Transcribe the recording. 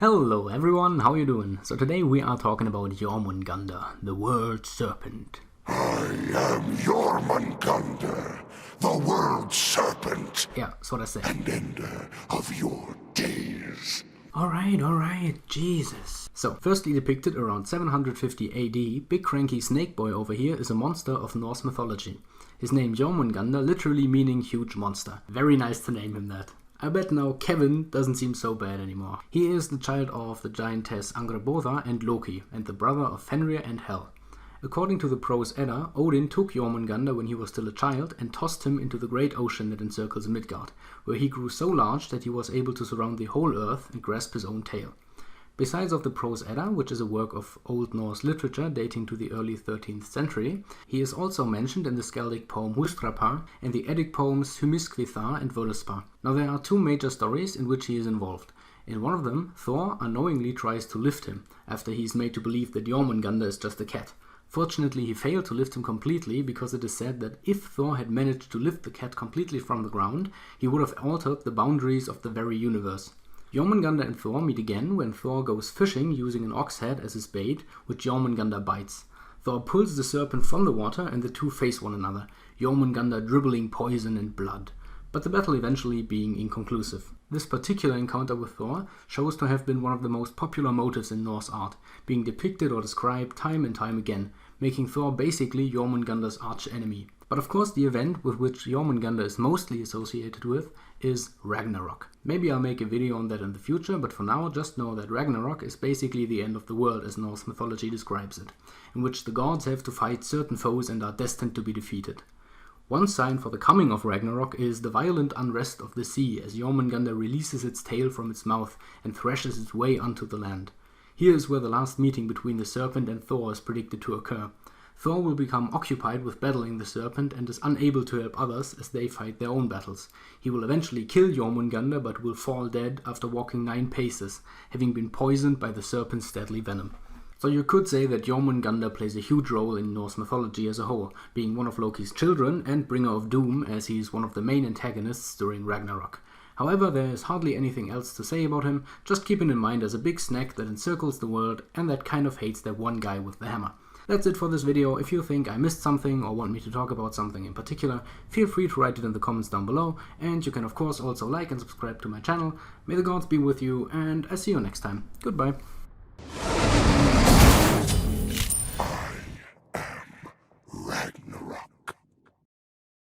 Hello everyone, how you doing? So today we are talking about Jormungandr, the world serpent. I am Jormungandr, the world serpent. Yeah, that's what I said. And ender of your days. Alright, Jesus. So, firstly depicted around 750 AD, Big Cranky Snake Boy over here is a monster of Norse mythology. His name Jormungandr literally meaning huge monster. Very nice to name him that. I bet now Kevin doesn't seem so bad anymore. He is the child of the giantess Angrboda and Loki, and the brother of Fenrir and Hel. According to the Prose Edda, Odin took Jormungandr when he was still a child and tossed him into the great ocean that encircles Midgard, where he grew so large that he was able to surround the whole earth and grasp his own tail. Besides of the Prose Edda, which is a work of Old Norse literature dating to the early 13th century, he is also mentioned in the skaldic poem Húsdrápar and the Eddic poems Hymiskvithar and Völuspá. Now there are two major stories in which he is involved. In one of them, Thor unknowingly tries to lift him, after he is made to believe that Jormungandr is just a cat. Fortunately, he failed to lift him completely, because it is said that if Thor had managed to lift the cat completely from the ground, he would have altered the boundaries of the very universe. Jormungandr and Thor meet again when Thor goes fishing using an ox head as his bait, which Jormungandr bites. Thor pulls the serpent from the water and the two face one another, Jormungandr dribbling poison and blood, but the battle eventually being inconclusive. This particular encounter with Thor shows to have been one of the most popular motifs in Norse art, being depicted or described time and time again, making Thor basically Jormungandr's arch-enemy. But of course the event with which Jormungandr is mostly associated with is Ragnarok. Maybe I'll make a video on that in the future, but for now just know that Ragnarok is basically the end of the world as Norse mythology describes it, in which the gods have to fight certain foes and are destined to be defeated. One sign for the coming of Ragnarok is the violent unrest of the sea as Jormungandr releases its tail from its mouth and thrashes its way onto the land. Here is where the last meeting between the serpent and Thor is predicted to occur. Thor will become occupied with battling the serpent and is unable to help others as they fight their own battles. He will eventually kill Jormungandr but will fall dead after walking 9 paces, having been poisoned by the serpent's deadly venom. So you could say that Jormungandr plays a huge role in Norse mythology as a whole, being one of Loki's children and bringer of doom, as he is one of the main antagonists during Ragnarok. However, there is hardly anything else to say about him, just keep him in mind as a big snack that encircles the world and that kind of hates that one guy with the hammer. That's it for this video. If you think I missed something or want me to talk about something in particular, feel free to write it in the comments down below, and you can of course also like and subscribe to my channel. May the gods be with you, and I see you next time. Goodbye.